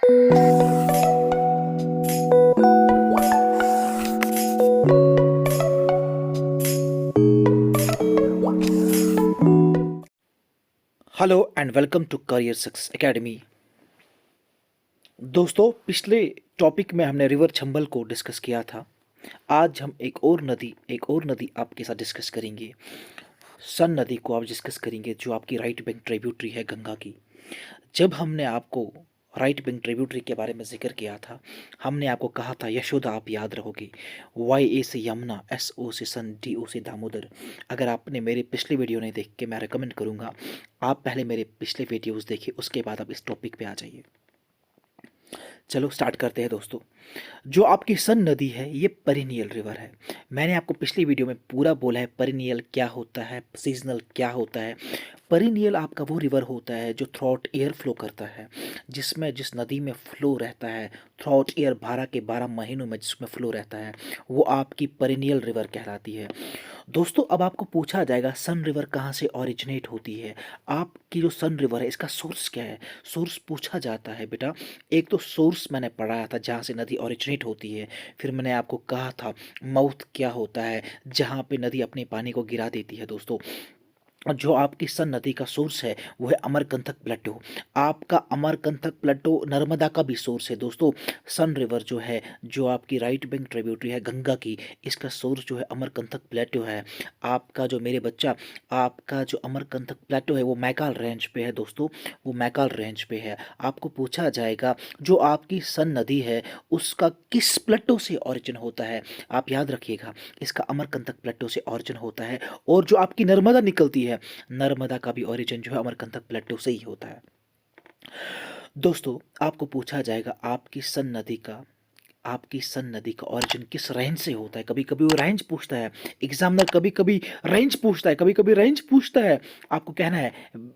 Hello and welcome to career success academy. दोस्तों, पिछले topic में हमने रिवर चंबल को डिस्कस किया था। आज हम एक और नदी आपके साथ डिस्कस करेंगे। सन नदी को आप डिस्कस करेंगे, जो आपकी राइट बैंक ट्रिब्यूटरी है गंगा की। जब हमने आपको राइट बैंक ट्रिब्यूटरी के बारे में जिक्र किया था, हमने आपको कहा था यशोदा, आप याद रहोगे। YA से यमुना, SO से सन, DO से दामोदर। अगर आपने मेरे पिछले वीडियो नहीं देख के, मैं रिकमेंड करूँगा आप पहले मेरे पिछले वीडियोस देखिए, उसके बाद आप इस टॉपिक पे आ जाइए। चलो स्टार्ट करते हैं दोस्तों। जो आपकी सन नदी है ये पेरिनियल रिवर है। मैंने आपको पिछली वीडियो में पूरा बोला है पेरिनियल क्या होता है, सीजनल क्या होता है। पेरिनियल आपका वो रिवर होता है जो थ्रू ईयर फ्लो करता है, जिस नदी में फ्लो रहता है थ्रू ईयर, 12 के 12 महीनों में जिसमें फ्लो रहता है, वो आपकी पेरिनियल रिवर कहलाती है। दोस्तों, अब आपको पूछा जाएगा सन रिवर कहाँ से ओरिजिनेट होती है। आपकी जो सन रिवर है इसका सोर्स क्या है, सोर्स पूछा जाता है बेटा। एक तो सोर्स मैंने पढ़ाया था जहाँ से नदी ओरिजिनेट होती है, फिर मैंने आपको कहा था माउथ क्या होता है, जहाँ पे नदी अपने पानी को गिरा देती है। दोस्तों, जो आपकी सन नदी का सोर्स है वो है अमरकंटक प्लेटो। आपका अमरकंटक प्लेटो नर्मदा का भी सोर्स है। दोस्तों, सन रिवर जो है, जो आपकी राइट बैंक ट्रिब्यूटरी है गंगा की, इसका सोर्स जो है अमरकंटक प्लेटो है। आपका जो मेरे बच्चा, आपका जो अमरकंटक प्लेटो है वो मैकाल रेंज पे है। दोस्तों, वो मैकाल रेंज पे है। आपको पूछा जाएगा जो आपकी सन नदी है उसका किस प्लेटो से ऑरिजिन होता है। आप याद रखिएगा, इसका अमरकंटक प्लेटो से ऑरिजिन होता है। और जो आपकी नर्मदा निकलती है, नर्मदा का भी ओरिजिन जो है अमरकंटक प्लेटो से ही होता है। दोस्तों, आपको पूछा जाएगा आपकी सन नदी का ओरिजिन किस रेंज से होता है। कभी कभी वो रेंज पूछता है एग्जामिनर, कभी कभी रेंज पूछता है, कभी कभी रेंज पूछता है। आपको कहना है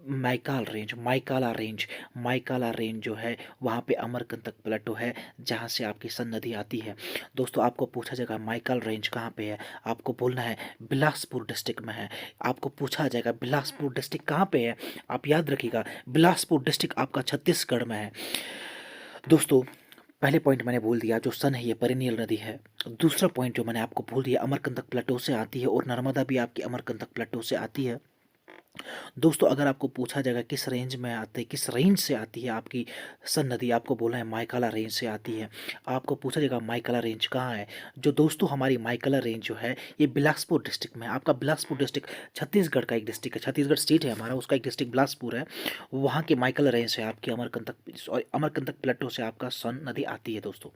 माइकाल रेंज, माइकाला रेंज जो है वहाँ पे अमरकंटक प्लेटो है जहाँ से आपकी सन नदी आती है। दोस्तों, आपको पूछा जाएगा माइकाल रेंज कहाँ पे है, आपको बोलना है बिलासपुर डिस्ट्रिक्ट में है। आपको पूछा जाएगा बिलासपुर डिस्ट्रिक्ट कहाँ पे है, आप याद रखिएगा बिलासपुर डिस्ट्रिक्ट आपका छत्तीसगढ़ में है। दोस्तों, पहले पॉइंट मैंने बोल दिया जो सन है ये पेरिनियल नदी है। दूसरा पॉइंट जो मैंने आपको बोल दिया अमरकंटक प्लेटो से आती है, और नर्मदा भी आपकी अमरकंटक प्लेटो से आती है। दोस्तों, अगर आपको पूछा जाएगा किस रेंज में आते हैं, किस रेंज से आती है आपकी सन नदी, आपको बोलना है माइकाला रेंज से आती है। आपको पूछा जाएगा माइकाला रेंज कहाँ है। जो दोस्तों हमारी माइकाला रेंज जो है ये बिलासपुर डिस्ट्रिक्ट में है। आपका बिलासपुर डिस्ट्रिक्ट छत्तीसगढ़ का एक डिस्ट्रिक्ट है, छत्तीसगढ़ स्टेट है हमारा, उसका एक डिस्ट्रिक्ट बिलासपुर है। वहाँ के माइकाला रेंज से आपकी अमरकंटक प्लेटो से आपका सन नदी आती है। दोस्तों,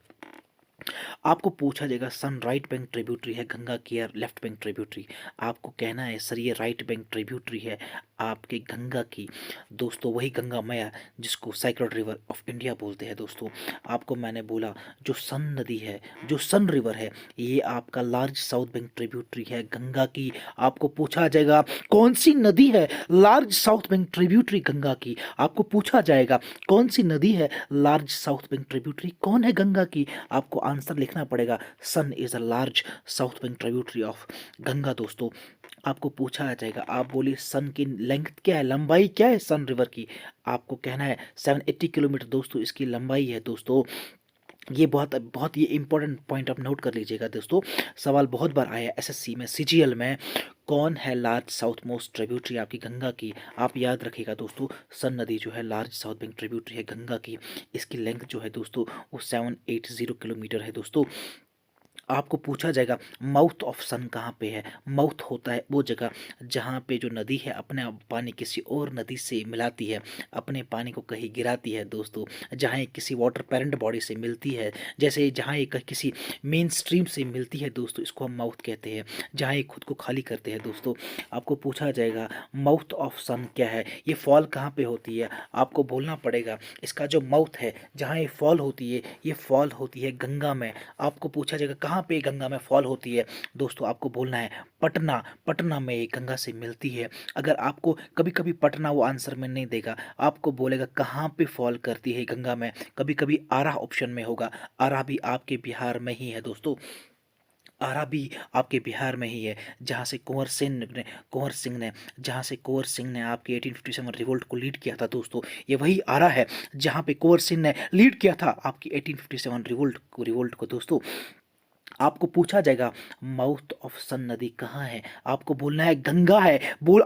आपको पूछा जाएगा सन राइट बैंक ट्रिब्यूटरी है गंगा की या लेफ्ट बैंक ट्रिब्यूटरी। आपको कहना है सर ये राइट बैंक ट्रिब्यूटरी है आपके गंगा की। दोस्तों, वही गंगा मैया जिसको सेक्रेड रिवर ऑफ इंडिया बोलते हैं। दोस्तों, आपको मैंने बोला जो सन नदी है, जो सन रिवर है, ये आपका लार्ज साउथ बैंक ट्रिब्यूटरी है गंगा की। आपको पूछा जाएगा कौन सी नदी है large south bank tributary Ganga की। आपको पूछा जाएगा कौन सी नदी है लार्ज साउथ बैंक ट्रिब्यूटरी कौन है गंगा की। आपको आंसर लिखना पड़ेगा Son is a large south bank tributary of Ganga. दोस्तों, आपको पूछा जाएगा, आप बोलिए सन की लेंथ क्या है, लंबाई क्या है सन रिवर की। आपको कहना है 780 किलोमीटर दोस्तों इसकी लंबाई है। दोस्तों, ये बहुत बहुत ये इंपॉर्टेंट पॉइंट आप नोट कर लीजिएगा। दोस्तों, सवाल बहुत बार आया है SSC में, CGL में, कौन है लार्ज साउथ मोस्ट ट्रिब्यूटरी आपकी गंगा की। आप याद रखिएगा दोस्तों, सन नदी जो है लार्ज साउथ बैंक ट्रिब्यूटरी है गंगा की। इसकी लेंथ जो है दोस्तों वो 780 किलोमीटर है। दोस्तों, आपको पूछा जाएगा माउथ ऑफ सन कहाँ पे है। माउथ होता है वो जगह जहाँ पे जो नदी है अपने पानी किसी और नदी से मिलाती है, अपने पानी को कहीं गिराती है। दोस्तों, जहाँ ये किसी वाटर पेरेंट बॉडी से मिलती है, जैसे जहाँ ये किसी मेन स्ट्रीम से मिलती है, दोस्तों इसको हम माउथ कहते हैं, जहाँ ये खुद को खाली करते हैं। दोस्तों, आपको पूछा जाएगा माउथ ऑफ सन क्या है, ये फॉल कहाँ पे होती है। आपको बोलना पड़ेगा इसका जो माउथ है जहाँ ये फॉल होती है, ये फॉल होती है गंगा में। आपको पूछा जाएगा कहाँ पे गंगा में फॉल होती है। दोस्तों, आपको बोलना है पटना, पटना में ये गंगा से मिलती है। अगर आपको कभी कभी पटना वो आंसर में नहीं देगा, आपको बोलेगा कहाँ पे फॉल करती है गंगा में, कभी कभी आरा ऑप्शन में होगा, आरा भी आपके बिहार में ही है। दोस्तों, आरा भी आपके बिहार में ही है, जहाँ से कुंवर सिंह ने जहाँ से कुंवर सिंह ने आपके 1857 रिवोल्ट को लीड किया था दोस्तों। ये वही आरा है जहाँ पे कुंवर सिंह ने लीड किया था आपकी 1857 रिवोल्ट को दोस्तों। आपको पूछा जाएगा माउथ ऑफ सन नदी कहाँ है, आपको बोलना है गंगा है।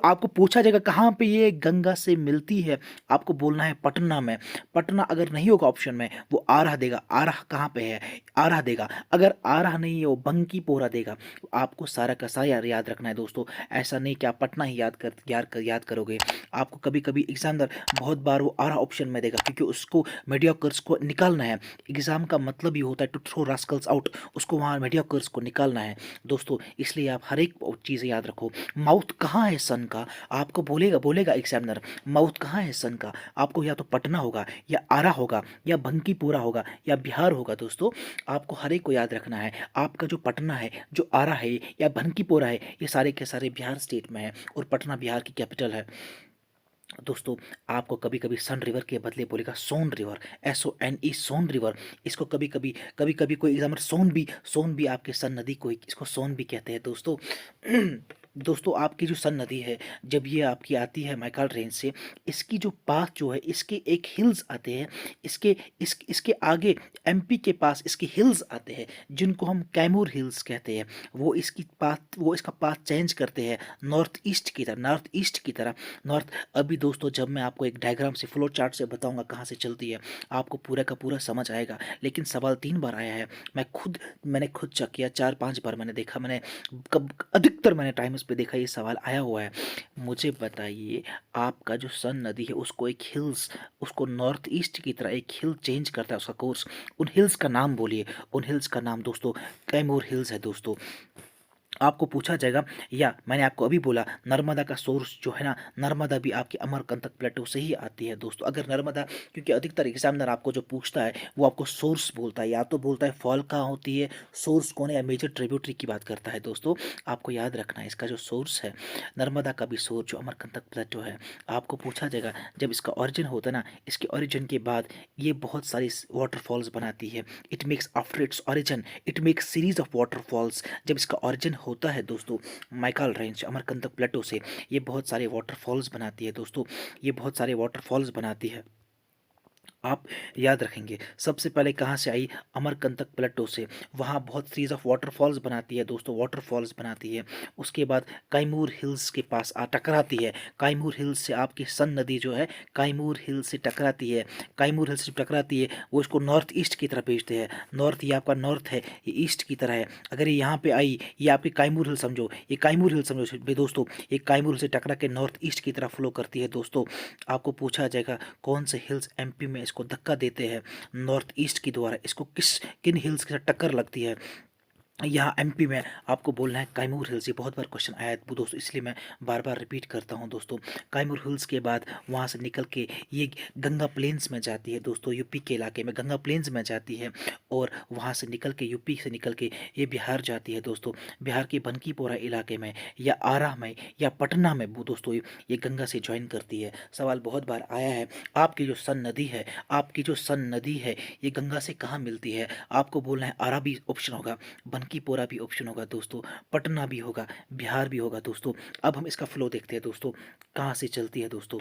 आपको पूछा जाएगा कहाँ पे ये गंगा से मिलती है, आपको बोलना है पटना में। पटना अगर नहीं होगा ऑप्शन में, वो आरह देगा। आरह कहाँ पे है, आरह देगा। अगर आरह नहीं है, वो बंकीपोरा देगा। आपको सारा का सारा याद रखना है दोस्तों। ऐसा नहीं कि आप पटना ही याद करोगे। आपको कभी कभी एग्जामिनर बहुत बार वो आरह ऑप्शन में देगा, क्योंकि उसको मीडियोकर्स को निकालना है। एग्जाम का मतलब ही होता है टू थ्रो रास्कल्स आउट, उसको वहाँ मीडियोकर्स को निकालना है दोस्तों। इसलिए आप हर एक चीज़ें याद रखो। माउथ कहाँ है सन का, आपको बोलेगा बोलेगा एग्जामिनर माउथ कहाँ है सन का, आपको या तो पटना होगा, या आरा होगा, या बंकीपुरा होगा, या बिहार होगा दोस्तों। आपको हर एक को याद रखना है। आपका जो पटना है, जो आरा है, या बंकीपुरा है, ये सारे के सारे बिहार स्टेट में है, और पटना बिहार की कैपिटल है दोस्तों। आपको कभी कभी सन रिवर के बदले बोलेगा सोन रिवर, SONE, सोन रिवर। इसको कभी कभी कोई एग्जाम्पल सोन भी आपके सन नदी को इसको सोन भी कहते हैं दोस्तों। दोस्तों आपकी जो सन नदी है, जब ये आपकी आती है मैकाल रेंज से, इसकी जो पाथ जो है, इसके एक हिल्स आते हैं, इसके आगे MP के पास इसके हिल्स आते हैं, जिनको हम कैमूर हिल्स कहते हैं। वो इसका पाथ चेंज करते हैं नॉर्थ ईस्ट की तरह। नॉर्थ अभी दोस्तों जब मैं आपको एक डायग्राम से, फ्लो चार्ट से बताऊंगा कहाँ से चलती है, आपको पूरा का पूरा समझ आएगा। लेकिन सवाल 3 बार आया है। मैंने खुद चेक किया, 4-5 बार मैंने देखा। मैंने कब अधिकतर मैंने टाइम्स पे देखा ये सवाल आया हुआ है। मुझे बताइए, आपका जो सन नदी है उसको एक हिल्स, उसको नॉर्थ ईस्ट की तरह एक हिल चेंज करता है उसका कोर्स। उन हिल्स का नाम बोलिए। उन हिल्स का नाम दोस्तों कैमूर हिल्स है दोस्तों। आपको पूछा जाएगा, या मैंने आपको अभी बोला नर्मदा का सोर्स जो है ना, नर्मदा भी आपकी अमरकंटक प्लेटो से ही आती है दोस्तों। अगर नर्मदा, क्योंकि अधिकतर एग्जामिनर आपको जो पूछता है वो आपको सोर्स बोलता है, या तो बोलता है फॉल कहाँ होती है, सोर्स कौन है, या मेजर ट्रिब्यूटरी की बात करता है दोस्तों। आपको याद रखना है इसका जो सोर्स है, नर्मदा का भी सोर्स जो अमरकंटक प्लेटो है। आपको पूछा जाएगा जब इसका ऑरिजिन होता है ना, इसके ऑरिजिन के बाद ये बहुत सारी वाटरफॉल्स बनाती है। It makes after its origin, it makes series of waterfalls. जब इसका ऑरिजिन होता है दोस्तों मैकाल रेंज अमरकंटक प्लेटो से, ये बहुत सारे वाटरफॉल्स बनाती है दोस्तों। ये बहुत सारे वाटरफॉल्स बनाती है। आप याद रखेंगे सबसे पहले कहाँ से आई, अमरकंटक प्लेटो से। वहाँ बहुत सीरीज ऑफ वाटरफॉल्स बनाती है दोस्तों, वाटरफॉल्स बनाती है। उसके बाद कैमूर हिल्स के पास टकराती है। कैमूर हिल्स से आपकी सन नदी जो है कैमूर हिल से टकराती है। कैमूर हिल से टकराती है, वो इसको नॉर्थ ईस्ट की तरफ भेजते हैं। नॉर्थ, ये आपका नॉर्थ है, ये ईस्ट की तरह है। अगर ये यहाँ पे आई, ये आपकी कैमूर हिल समझो, ये कैमूर हिल समझो दोस्तों। ये कैमूर हिल से टकरा के नॉर्थ ईस्ट की तरफ फ्लो करती है दोस्तों। आपको पूछा जाएगा कौन से हिल्स MP में इसको धक्का देते हैं नॉर्थ ईस्ट की द्वारा, इसको किन हिल्स के साथ टक्कर लगती है यहाँ MP में, आपको बोलना है कैमूर हिल्स। ये बहुत बार क्वेश्चन आया है दोस्तों, इसलिए मैं बार बार रिपीट करता हूँ दोस्तों। कैमूर हिल्स के बाद वहाँ से निकल के ये गंगा प्लेन्स में जाती है दोस्तों, UP के इलाके में गंगा प्लेन्स में जाती है। और वहाँ से निकल के UP से निकल के ये बिहार जाती है दोस्तों। बिहार के बंकीपोरा इलाके में, या आरा में, या पटना में वो दोस्तों ये गंगा से ज्वाइन करती है। सवाल बहुत बार आया है, आपकी जो सन नदी है, आपकी जो सन नदी है, ये गंगा से कहाँ मिलती है। आपको बोलना है आरा भी ऑप्शन होगा, बंकीपोरा भी ऑप्शन होगा दोस्तों, पटना भी होगा, बिहार भी होगा दोस्तों। अब हम इसका फ्लो देखते हैं दोस्तों, कहाँ से चलती है दोस्तों।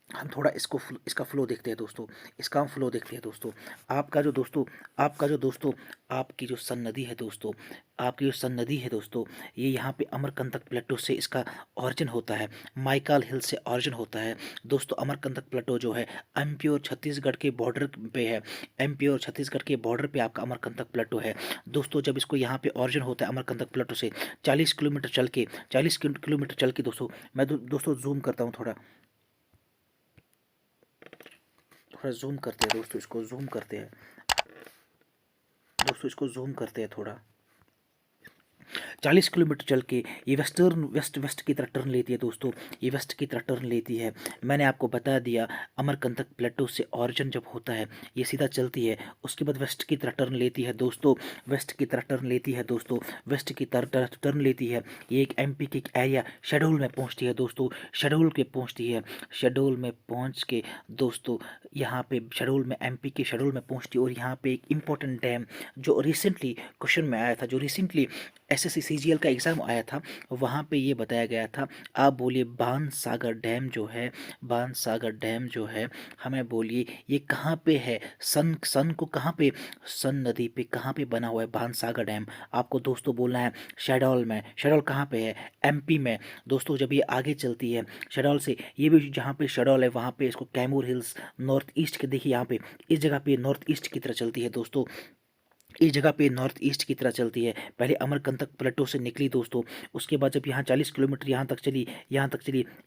हम थोड़ा इसका फ्लो देखते हैं दोस्तों, इसका हम फ्लो देखते हैं दोस्तों। आपका जो दोस्तों आपकी जो सन नदी है दोस्तों, आपकी जो सन नदी है दोस्तों, ये यहाँ पे अमरकंटक प्लेटो से इसका ऑरिजिन होता है, माइकाल हिल से ऑरिजिन होता है दोस्तों। अमरकंटक प्लेटो जो है MP और छत्तीसगढ़ के बॉर्डर पे है, MP और छत्तीसगढ़ के बॉर्डर पे आपका अमरकंटक प्लेटो है दोस्तों। जब इसको यहाँ पे ऑरिजिन होता है अमरकंटक प्लेटो से 40 किलोमीटर चल के दोस्तों, मैं दोस्तों जूम करता हूँ, थोड़ा थोड़ा जूम करते हैं दोस्तों, इसको जूम करते हैं दोस्तों, इसको जूम करते हैं थोड़ा। 40 किलोमीटर चल के ये वेस्ट की तरफ टर्न लेती है दोस्तों, ये वेस्ट की तरफ टर्न लेती है। मैंने आपको बता दिया अमरकंटक प्लेटो से ऑरिजिन जब होता है ये सीधा चलती है, उसके बाद वेस्ट की तरफ टर्न लेती है दोस्तों, वेस्ट की तरफ टर्न लेती है दोस्तों, वेस्ट की तरफ टर्न लेती है। ये एक एमपी के एक एरिया शेड्यूल में पहुंचती है दोस्तों, शेड्यूल के पहुंचती है, शेड्यूल में पहुंच के दोस्तों यहाँ पे शेड्यूल में एमपी के शेड्यूल में पहुंचती है। और यहाँ पे एक इम्पोर्टेंट डैम जो रिसेंटली क्वेश्चन में आया था, जो रिसेंटली एसएससी सीजीएल का एग्ज़ाम आया था, वहाँ पे ये बताया गया था। आप बोलिए बाणसागर डैम जो है, बाणसागर डैम जो है, हमें बोलिए ये कहाँ पे है, सन को कहाँ पे, सन नदी पे कहाँ पे बना हुआ है बाणसागर डैम। आपको दोस्तों बोलना है शहडोल में। शहडोल कहाँ पे है, एमपी में दोस्तों। जब ये आगे चलती है शहडोल से, ये भी जहाँ पे शहडोल है वहाँ पे इसको कैमूर हिल्स नॉर्थ ईस्ट के, देखिए यहाँ पे इस जगह पे नॉर्थ ईस्ट की तरह चलती है दोस्तों, इस जगह पे नॉर्थ ईस्ट की तरह चलती है। पहले अमरकंटक प्लेटो से निकली दोस्तों, उसके बाद जब यहाँ 40 किलोमीटर यहाँ तक चली,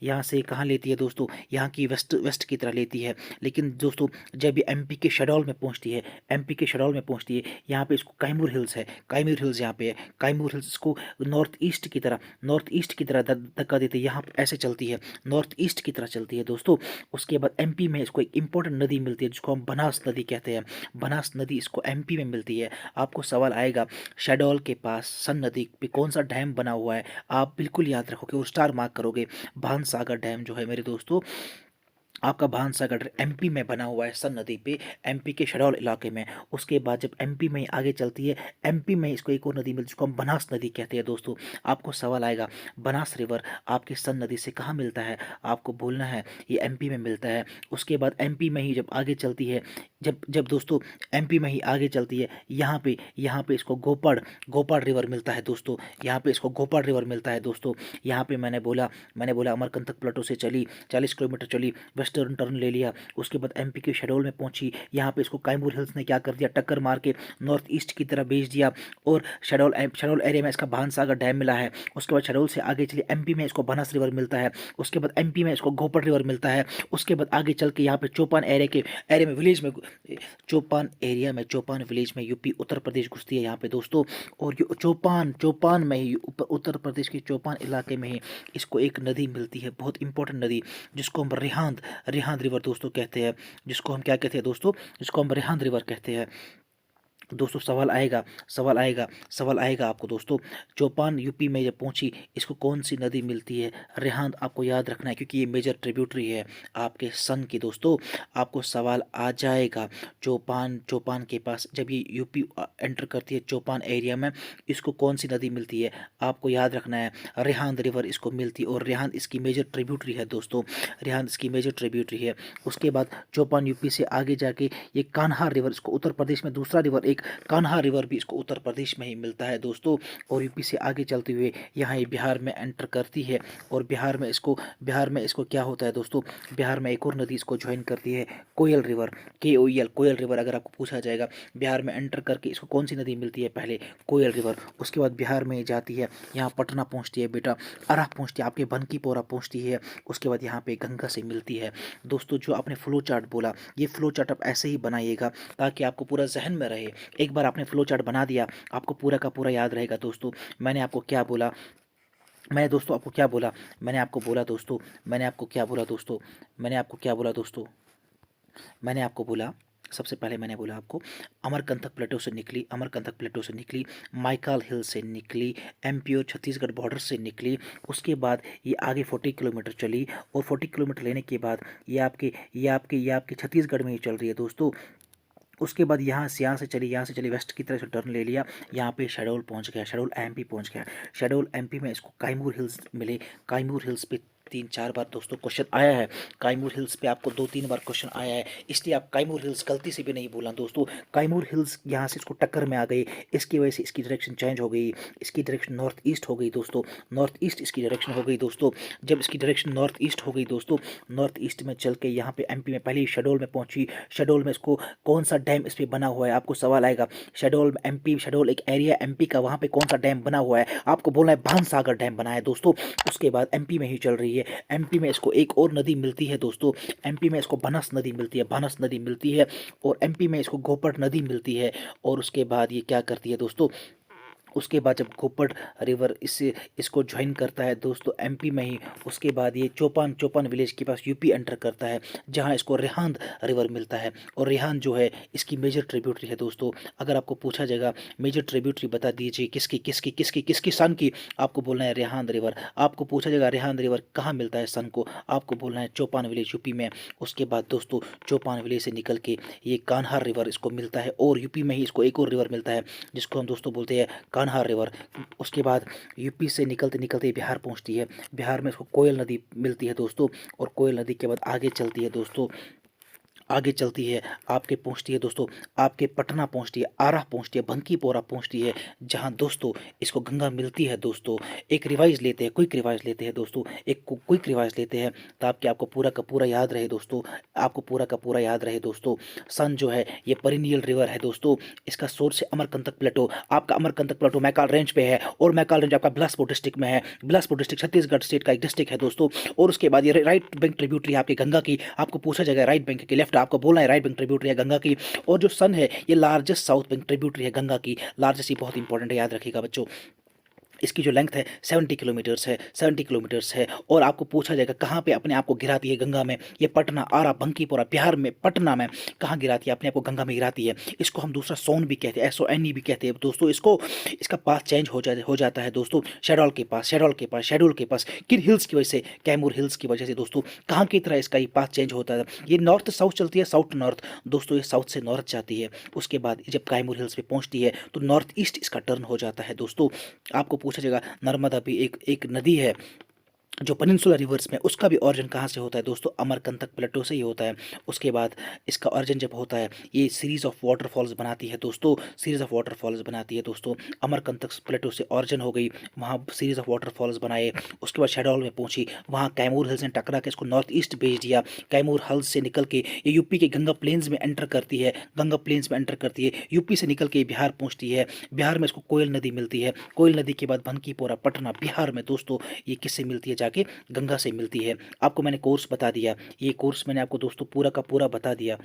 यहाँ से कहाँ लेती है दोस्तों, यहाँ की वेस्ट की तरह लेती है। लेकिन दोस्तों जब ये एमपी के शेड्यूल में पहुँचती है, एमपी के शेड्यूल में पहुँचती है, यहाँ पे इसको कैमूर हिल्स है, कैमूर हिल्स यहाँ पे है, कैमूर हिल्स को नॉर्थ ईस्ट की तरह धक्का देती है, यहाँ ऐसे चलती है, नॉर्थ ईस्ट की तरह चलती है दोस्तों। उसके बाद एमपी में इसको एक इंपॉर्टेंट नदी मिलती है जिसको हम बनास नदी कहते हैं, बनास नदी इसको एमपी में मिलती है। आपको सवाल आएगा शहडोल के पास सन नदी पे कौन सा डैम बना हुआ है, आप बिल्कुल याद रखोगे और स्टार मार्क करोगे। भानसागर डैम जो है मेरे दोस्तों, आपका भानसागर एमपी में बना हुआ है सन नदी पे, एमपी के शहडोल इलाके में। उसके बाद जब एमपी में आगे चलती है, एमपी में इसको एक और नदी मिलती है जिसको हम बनास नदी कहते हैं दोस्तों। आपको सवाल आएगा बनास रिवर आपकी सन नदी से कहाँ मिलता है, आपको बोलना है ये एमपी में मिलता है। उसके बाद एमपी में ही जब आगे चलती है, जब जब दोस्तों एमपी में ही आगे चलती है, यहाँ पे इसको गोपाड़ रिवर मिलता है दोस्तों, यहाँ पे इसको गोपाड़ रिवर मिलता है दोस्तों। यहाँ पे मैंने बोला अमरकंटक प्लेटो से चली, 40 किलोमीटर चली, वेस्टर्न टर्न ले लिया, उसके बाद एमपी के शेड्यूल में पहुंची। यहाँ पे इसको कैमूर हिल्स ने क्या कर दिया, टक्कर मार के नॉर्थ ईस्ट की तरफ भेज दिया, और शेड्यूल एरिया में इसका भानसागर डैम मिला है। उसके बाद शेड्यूल से आगे चली, एमपी में इसको बनस रिवर मिलता है, उसके बाद एमपी में इसको गोपड़ रिवर मिलता है। उसके बाद आगे चल के यहाँ पे चौपान एरिया में विलेज में, चौपान विलेज में यूपी उत्तर प्रदेश घुसती है यहाँ पे दोस्तों। और ये चौपान में ही उत्तर प्रदेश के चौपान इलाके में ही इसको एक नदी मिलती है, बहुत इंपॉर्टेंट नदी, जिसको हम रेहांद रिवर दोस्तों कहते हैं, जिसको हम क्या कहते हैं दोस्तों, जिसको हम रेहांद रिवर कहते हैं दोस्तों। सवाल आएगा आपको दोस्तों, चौपान यूपी में जब पहुंची, इसको कौन सी नदी मिलती है, रेहांद आपको याद रखना है क्योंकि ये मेजर ट्रिब्यूटरी है आपके सन की दोस्तों। आपको सवाल आ जाएगा चौपान के पास जब ये यूपी एंटर करती है चौपान एरिया में, इसको कौन सी नदी मिलती है, आपको याद रखना है रेहांद रिवर इसको मिलती है, और रेहांद इसकी मेजर ट्रिब्यूटरी है दोस्तों, रेहांद इसकी मेजर ट्रिब्यूटरी है। उसके बाद चौपान यूपी से आगे जाके ये कान्हा रिवर, इसको उत्तर प्रदेश में दूसरा रिवर, एक कान्हा रिवर भी इसको उत्तर प्रदेश में ही मिलता है दोस्तों। और यूपी से आगे चलते हुए यहाँ ये बिहार में एंटर करती है, और बिहार में इसको क्या होता है दोस्तों, बिहार में एक और नदी इसको ज्वाइन करती है, कोयल रिवर, कोयल रिवर। अगर आपको पूछा जाएगा बिहार में एंटर करके इसको कौन सी नदी मिलती है, पहले कोयल रिवर, उसके बाद बिहार में जाती है, यहाँ पटना पहुँचती है बेटा, अरहा पहुँचती है, आपके बनकीपोरा पहुँचती है, उसके बाद यहाँ पे गंगा से मिलती है दोस्तों। जो आपने फ्लो चार्ट बोला, ये फ्लो चार्ट आप ऐसे ही बनाइएगा ताकि आपको पूरा जहन में रहे। एक बार आपने फ्लो चार्ट बना दिया, आपको पूरा का पूरा याद रहेगा दोस्तों। मैंने आपको क्या बोला, मैंने दोस्तों आपको क्या बोला, मैंने आपको बोला दोस्तों, मैंने आपको क्या बोला दोस्तों, मैंने आपको क्या बोला दोस्तों, मैंने आपको बोला, सबसे पहले मैंने बोला आपको अमरकंटक प्लेटो से निकली, माइकल हिल से निकली, एमपी और छत्तीसगढ़ बॉर्डर से निकली। उसके बाद ये आगे 40 किलोमीटर चली, और 40 किलोमीटर लेने के बाद ये आपके छत्तीसगढ़ में ही चल रही है दोस्तों। उसके बाद यहाँ से चली वेस्ट की तरफ से टर्न ले लिया, यहाँ पे शेड्यूल पहुँच गया, शेड्यूल एमपी पहुँच गया। शेड्यूल एमपी में इसको कैमूर हिल्स मिले, कैमूर हिल्स पे 3-4 बार दोस्तों क्वेश्चन आया है, कैमूर हिल्स पे आपको 2-3 बार क्वेश्चन आया है, इसलिए आप कैमूर हिल्स गलती से भी नहीं बोला दोस्तों। कैमूर हिल्स यहाँ से इसको टक्कर में आ गई, इसकी वजह से इसकी डायरेक्शन चेंज हो गई, इसकी डायरेक्शन नॉर्थ ईस्ट हो गई दोस्तों, नॉर्थ ईस्ट इसकी डायरेक्शन हो गई दोस्तों। जब इसकी डायरेक्शन नॉर्थ ईस्ट हो गई दोस्तों, नॉर्थ ईस्ट में चल के यहाँ पे एमपी में पहले ही शेड्यूल में पहुंची, शेड्यूल में इसको कौन सा डैम इस पर बना हुआ है, आपको सवाल आएगा। शेड्यूल एक एरिया एमपी का, वहाँ पे कौन सा डैम बना हुआ है, आपको बोलना है भानसागर डैम बना है दोस्तों। उसके बाद एमपी में ही चल रही है, एमपी में इसको एक और नदी मिलती है दोस्तों, एमपी में इसको बनस नदी मिलती है, और एमपी में इसको गोपड़ नदी मिलती है। और उसके बाद ये क्या करती है दोस्तों, उसके बाद जब घोपड़ रिवर इससे इसको ज्वाइन करता है दोस्तों एमपी में ही, उसके बाद ये चौपान चौपान विलेज के पास यूपी एंटर करता है, जहाँ इसको रेहांद रिवर मिलता है। और रेहान जो है इसकी मेजर ट्रिब्यूटरी है दोस्तों। अगर आपको पूछा जाएगा मेजर ट्रिब्यूटरी बता दीजिए किसकी किसकी किसकी किसकी सन की, आपको बोलना है रेहांद रिवर। आपको पूछा जाएगा रेहांद रिवर कहाँ मिलता है सन को, आपको बोलना है चौपान विलेज यूपी में। उसके बाद दोस्तों चौपान विलेज से निकल के ये कान्हार रिवर इसको मिलता है, और यूपी में ही इसको एक और रिवर मिलता है जिसको हम दोस्तों बोलते हैं कान्हार रिवर। उसके बाद यूपी से निकलते निकलते बिहार पहुंचती है, बिहार में इसको कोयल नदी मिलती है दोस्तों, और कोयल नदी के बाद आगे चलती है दोस्तों, आगे चलती है आपके पहुंचती है दोस्तों, आपके पटना पहुंचती है, आरा पहुंचती है, बंकीपोरा पहुंचती है, जहां दोस्तों इसको गंगा मिलती है दोस्तों। एक रिवाइज लेते हैं, क्विक रिवाइज लेते हैं दोस्तों, एक क्विक रिवाइज लेते हैं ताकि आपको पूरा का पूरा याद रहे दोस्तों, आपको पूरा का पूरा याद रहे दोस्तों। सन जो है ये पेरिनियल रिवर है दोस्तों, इसका सोर्स है अमरकंटक प्लेटो। आपका अमरकंटक प्लेटो मैकाल रेंज पे है, और मैकाल रेंज आपका बिलासपुर डिस्ट्रिक्ट में है। बिलासपुर डिस्ट्रिक्ट छत्तीसगढ़ स्टेट का एक डिस्ट्रिक्ट है दोस्तों। और उसके बाद ये राइट बैंक ट्रिब्यूटरी है आपकी गंगा की, आपको पूछा जाएगा राइट बैंक के लेफ्ट, आपको बोलना है राइट बैंक ट्रिब्यूटरी है गंगा की। और जो सन है ये लार्जेस्ट साउथ बैंक ट्रिब्यूटरी है गंगा की, लार्जेस्ट ही बहुत इंपॉर्टेंट है, याद रखिएगा बच्चों। इसकी जो लेंथ है 70 किलोमीटर्स है, 70 किलोमीटर्स है। और आपको पूछा जाएगा कहाँ पे अपने आप को गिराती है गंगा में, ये पटना आरा बंकीपुरा बिहार में पटना में कहाँ गिराती है अपने आप को, गंगा में गिराती है। इसको हम दूसरा सोन भी कहते हैं, SONE भी कहते हैं दोस्तों इसको। इसका पास चेंज हो जाता है दोस्तों शेडोल के पास, शेड्यूल के पास किन हिल्स की वजह से, कैमूर हिल्स की वजह से दोस्तों। कहाँ की तरह इसका ये पास चेंज होता है, ये नॉर्थ साउथ चलती है, साउथ नॉर्थ दोस्तों, ये साउथ से नॉर्थ जाती है। उसके बाद जब कैमूर हिल्स पे पहुंचती है तो नॉर्थ ईस्ट इसका टर्न हो जाता है दोस्तों। आपको पूछा जाएगा नर्मदा भी एक नदी है जो पनिनसुला रिवर्स में, उसका भी ऑरिजिन कहाँ से होता है दोस्तों, अमरकंटक प्लेटो से ही होता है। उसके बाद इसका ऑरिजिन जब होता है ये सीरीज ऑफ वाटरफॉल्स बनाती है दोस्तों, सीरीज ऑफ वाटरफॉल्स बनाती है दोस्तों। अमरकंटक प्लेटो से ऑरिजिन हो गई, वहाँ सीरीज ऑफ वाटरफॉल्स बनाए। उसके बाद शेडोल में पहुंची, वहाँ कैमूर हिल्स ने टकरा के इसको नॉर्थ ईस्ट भेज दिया। कैमूर हिल्स से निकल के ये यूपी के गंगा प्लेन्स में एंटर करती है, गंगा प्लेन्स में एंटर करती है, यूपी से निकल के बिहार पहुँचती है। बिहार में इसको कोयल नदी मिलती है, कोयल नदी के बाद बंकीपोरा पटना बिहार में दोस्तों ये किससे मिलती है, जाके गंगा से मिलती है। आपको मैंने कोर्स बता दिया, ये कोर्स मैंने आपको दोस्तों पूरा का पूरा बता दिया,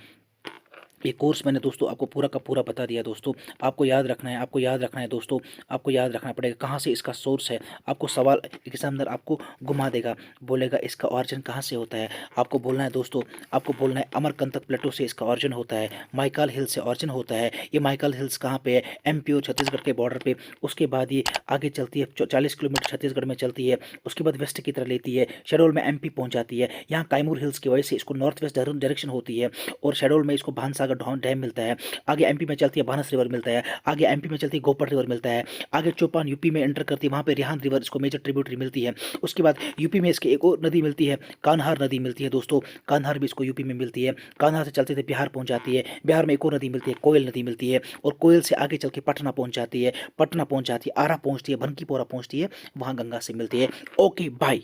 ये कोर्स मैंने दोस्तों आपको पूरा का पूरा बता दिया दोस्तों। आपको याद रखना है, आपको याद रखना है दोस्तों, आपको याद रखना पड़ेगा कहाँ से इसका सोर्स है। आपको सवाल एग्जामिनर आपको घुमा देगा, बोलेगा इसका ऑरिजिन कहाँ से होता है, आपको बोलना है दोस्तों, आपको बोलना है अमरकंटक प्लेटो से इसका ऑरिजिन होता है, माइकल हिल से ऑरिजिन होता है। ये माइकल हिल्स कहाँ पे है, MP और छत्तीसगढ़ के बॉर्डर पे। उसके बाद ये आगे चलती है 40 किलोमीटर छत्तीसगढ़ में चलती है, उसके बाद वेस्ट की तरह लेती है, शेडोल में MP पहुंच जाती है। यहाँ कैमूर हिल्स की वजह से इसको नॉर्थ वेस्ट डायरेक्शन होती है, और शेडोल में इसको भानसागर डैम मिलता है। आगे MP में चलती है बानस रिवर मिलता है, आगे MP में चलती है गोपड़ रिवर मिलता है, आगे चौपान यूपी में एंटर करती है, वहाँ पे रेहान रिवर इसको मेजर ट्रिब्यूटरी मिलती है। उसके बाद यूपी में इसकी एक और नदी मिलती है, कान्हार नदी मिलती है दोस्तों, कान्हार भी इसको यूपी में मिलती है। कान्हार से चलते थे बिहार पहुंच जाती है, बिहार में एक और नदी मिलती है, कोयल नदी मिलती है, और कोयल से आगे चल के पटना पहुंच जाती है, पटना पहुंच जाती है, आरा पहुंचती है, बंकीपोरा पहुंचती है, वहाँ गंगा से मिलती है। Okay bye.